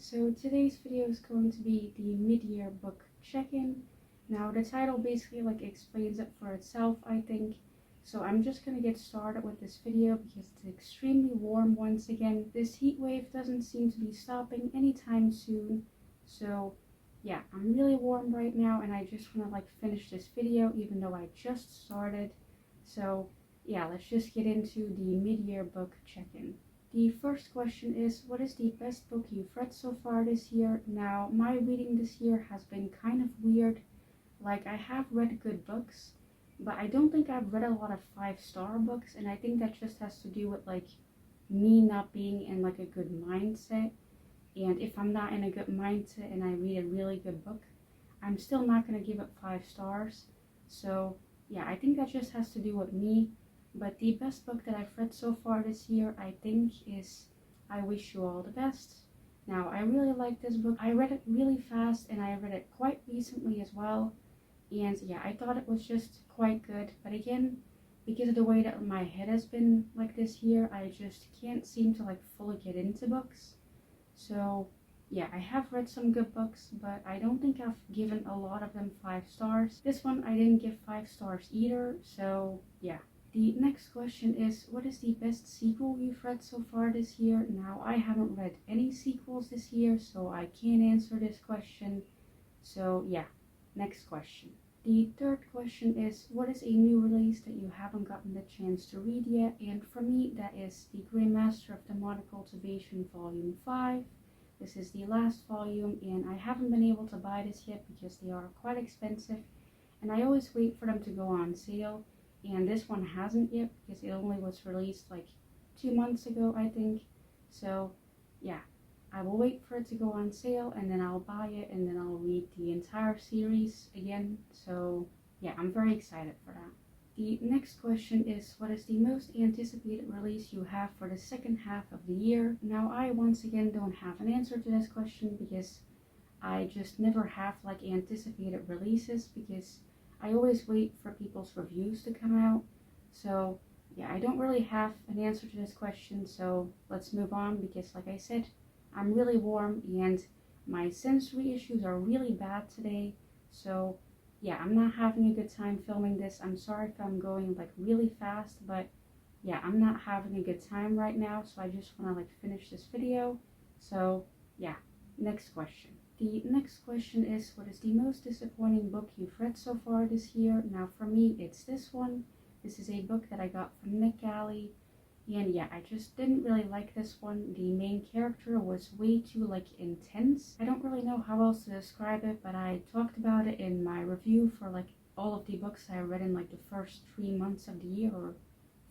so today's video is going to be the mid-year book check-in. Now the title basically explains it for itself, I think. So I'm just gonna get started with this video because it's extremely warm once again. This heat wave doesn't seem to be stopping anytime soon. So yeah, I'm really warm right now and I just wanna finish this video even though I just started. So yeah, let's just get into the mid-year book check-in. The first question is, what is the best book you've read so far this year? Now, my reading this year has been kind of weird. I have read good books, but I don't think I've read a lot of 5-star books, and I think that just has to do with me not being in a good mindset. And if I'm not in a good mindset and I read a really good book, I'm still not going to give it 5 stars. So yeah, I think that just has to do with me. But the best book that I've read so far this year, I think, is I Wish You All the Best. Now, I really like this book. I read it really fast and I read it quite recently as well. And yeah, I thought it was just quite good. But again, because of the way that my head has been this year, I just can't seem to fully get into books. So yeah, I have read some good books, but I don't think I've given a lot of them 5 stars. This one I didn't give 5 stars either, so yeah. The next question is, what is the best sequel you've read so far this year? Now, I haven't read any sequels this year, so I can't answer this question. So yeah, next question. The third question is, what is a new release that you haven't gotten the chance to read yet? And for me, that is The Grey Master of Demonic Cultivation Volume 5. This is the last volume, and I haven't been able to buy this yet because they are quite expensive, and I always wait for them to go on sale. And this one hasn't yet because it only was released 2 months ago, I think. So yeah, I will wait for it to go on sale and then I'll buy it and then I'll read the entire series again. So yeah, I'm very excited for that. The next question is, what is the most anticipated release you have for the second half of the year? Now, I once again don't have an answer to this question because I just never have anticipated releases because I always wait for people's reviews to come out. So yeah, I don't really have an answer to this question, so let's move on because like I said, I'm really warm and my sensory issues are really bad today. So yeah, I'm not having a good time filming this. I'm sorry if I'm going really fast, but yeah, I'm not having a good time right now, so I just want to finish this video. So yeah, next question. The next question is, what is the most disappointing book you've read so far this year? Now for me, it's this one. This is a book that I got from NetGalley. And yeah, I just didn't really like this one. The main character was way too intense. I don't really know how else to describe it, but I talked about it in my review for all of the books I read in the first 3 months of the year or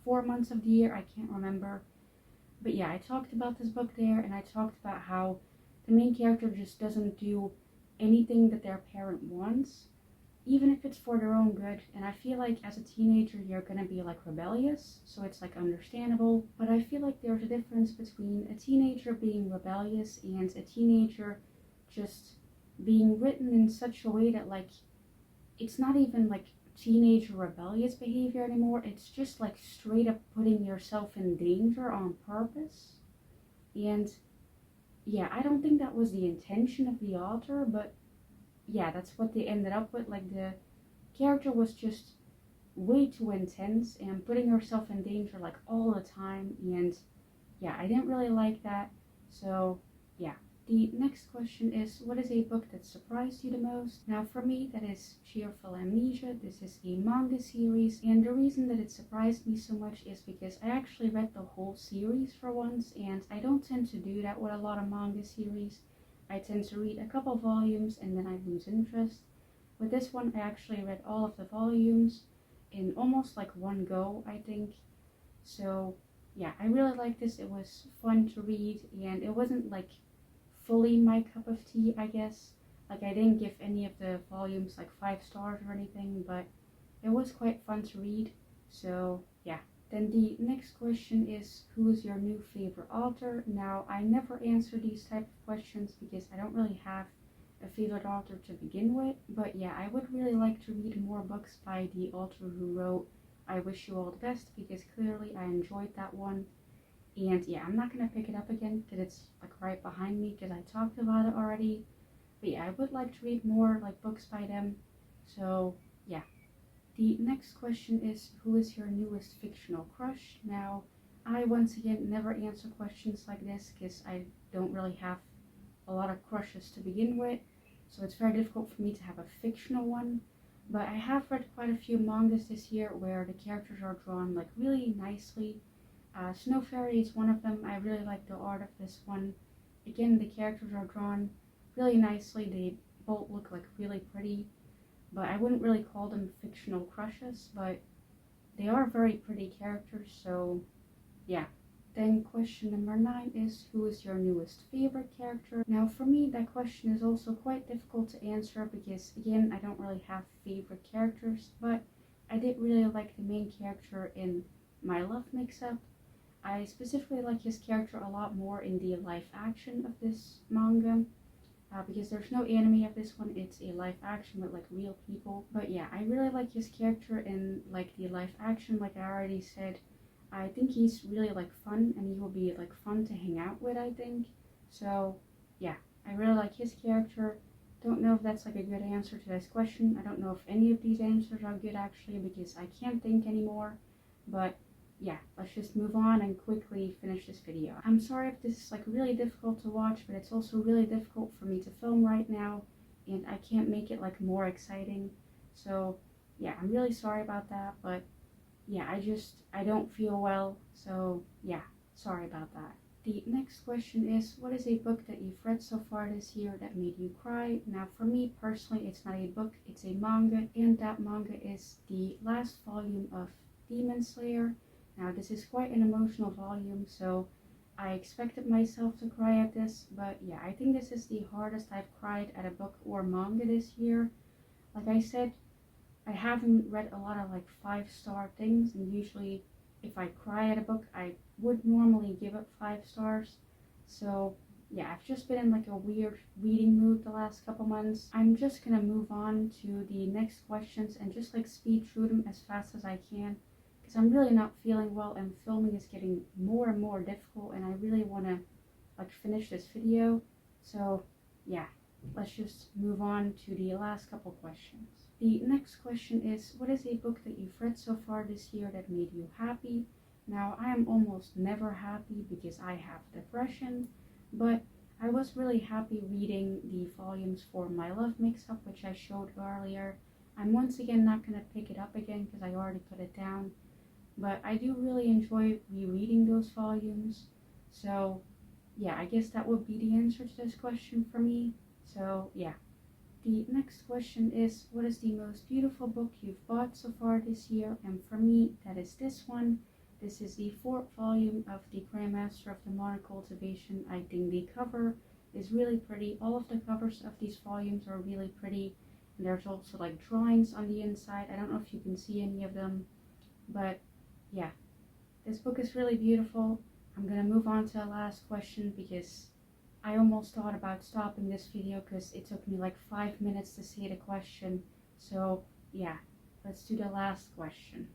4 months of the year. I can't remember. But yeah, I talked about this book there and I talked about how the main character just doesn't do anything that their parent wants, even if it's for their own good. And I feel as a teenager, you're gonna be rebellious, so it's understandable. But I feel there's a difference between a teenager being rebellious and a teenager just being written in such a way that it's not even teenage rebellious behavior anymore. It's just straight up putting yourself in danger on purpose. And yeah, I don't think that was the intention of the author, but yeah, that's what they ended up with. The character was just way too intense and putting herself in danger all the time, and yeah, I didn't really like that. So yeah. The next question is, what is a book that surprised you the most? Now for me, that is Cheerful Amnesia. This is a manga series, and the reason that it surprised me so much is because I actually read the whole series for once, and I don't tend to do that with a lot of manga series. I tend to read a couple volumes and then I lose interest. With this one, I actually read all of the volumes in almost one go, I think. So yeah, I really liked this. It was fun to read and it wasn't fully my cup of tea, I guess. I didn't give any of the volumes 5 stars or anything, but it was quite fun to read. So yeah. Then the next question is, who is your new favorite author? Now, I never answer these type of questions because I don't really have a favorite author to begin with. But yeah, I would really like to read more books by the author who wrote I Wish You All the Best because clearly I enjoyed that one. And yeah, I'm not gonna pick it up again because it's like right behind me because I talked about it already. But yeah, I would like to read more like books by them. So yeah. The next question is, who is your newest fictional crush? Now, I once again never answer questions like this because I don't really have a lot of crushes to begin with. So it's very difficult for me to have a fictional one. But I have read quite a few mangas this year where the characters are drawn like really nicely. Snow Fairy is one of them. I really like the art of this one. Again, the characters are drawn really nicely. They both look like really pretty, but I wouldn't really call them fictional crushes, but they are very pretty characters, so yeah. Then question number 9 is, who is your newest favorite character? Now for me, that question is also quite difficult to answer because again, I don't really have favorite characters, but I did really like the main character in My Love Mix-Up. I specifically like his character a lot more in the live action of this manga. Because there's no anime of this one, it's a live action with like real people. But yeah, I really like his character in like the live action. Like I already said, I think he's really like fun and he will be like fun to hang out with, I think. So yeah, I really like his character. Don't know if that's like a good answer to this question. I don't know if any of these answers are good actually because I can't think anymore. But yeah, let's just move on and quickly finish this video. I'm sorry if this is like really difficult to watch, but it's also really difficult for me to film right now and I can't make it like more exciting. So yeah, I'm really sorry about that, but yeah, I don't feel well, so yeah, sorry about that. The next question is, what is a book that you've read so far this year that made you cry? Now for me personally, it's not a book, it's a manga, and that manga is the last volume of Demon Slayer. Now this is quite an emotional volume, so I expected myself to cry at this, but yeah, I think this is the hardest I've cried at a book or manga this year. Like I said, I haven't read a lot of like 5-star things, and usually if I cry at a book, I would normally give it 5 stars. So yeah, I've just been in like a weird reading mood the last couple months. I'm just gonna move on to the next questions and just like speed through them as fast as I can because I'm really not feeling well and filming is getting more and more difficult and I really want to like finish this video. So yeah, let's just move on to the last couple questions. The next question is, what is a book that you've read so far this year that made you happy? Now, I am almost never happy because I have depression, but I was really happy reading the volumes for My Love Mix-Up, which I showed earlier. I'm once again not going to pick it up again because I already put it down, but I do really enjoy rereading those volumes. So yeah, I guess that would be the answer to this question for me. So yeah. The next question is, what is the most beautiful book you've bought so far this year? And for me, that is this one. This is the 4th volume of the Grandmaster of the Modern Cultivation. I think the cover is really pretty. All of the covers of these volumes are really pretty. And there's also like drawings on the inside. I don't know if you can see any of them. But yeah, this book is really beautiful. I'm gonna move on to the last question because I almost thought about stopping this video because it took me like 5 minutes to say the question. So yeah, let's do the last question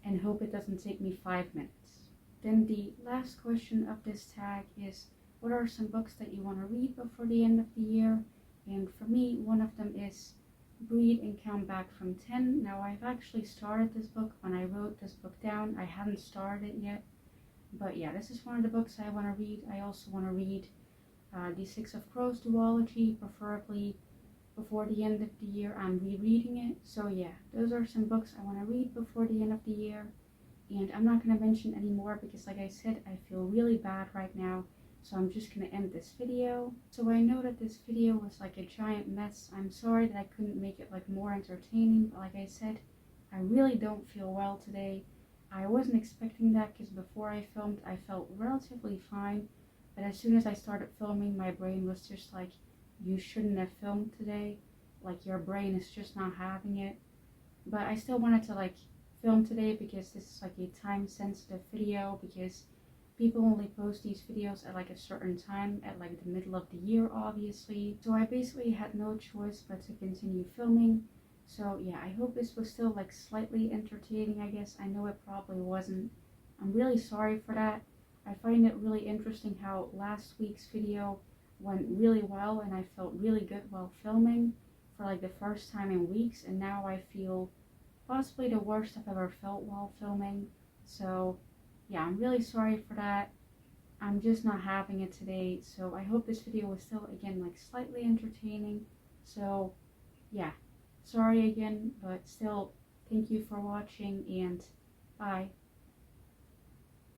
and hope it doesn't take me 5 minutes. Then the last question of this tag is, what are some books that you want to read before the end of the year? And for me, one of them is Breed and Count Back from 10. Now I've actually started this book when I wrote this book down. I haven't started it yet. But yeah, this is one of the books I want to read. I also want to read the Six of Crows duology, preferably before the end of the year. I'm rereading it. So yeah, those are some books I want to read before the end of the year. And I'm not going to mention any more because like I said, I feel really bad right now. So I'm just going to end this video. So I know that this video was like a giant mess. I'm sorry that I couldn't make it like more entertaining. But like I said, I really don't feel well today. I wasn't expecting that because before I filmed, I felt relatively fine. But as soon as I started filming, my brain was just like, you shouldn't have filmed today. Like your brain is just not having it. But I still wanted to like film today because this is like a time sensitive video because people only post these videos at like a certain time at like the middle of the year obviously. So I basically had no choice but to continue filming. So yeah, I hope this was still like slightly entertaining, I guess. I know it probably wasn't. I'm really sorry for that. I find it really interesting how last week's video went really well and I felt really good while filming for like the first time in weeks, and now I feel possibly the worst I've ever felt while filming. So yeah, I'm really sorry for that. I'm just not having it today, so I hope this video was still, again, like slightly entertaining. So yeah, sorry again, but still, thank you for watching, and bye.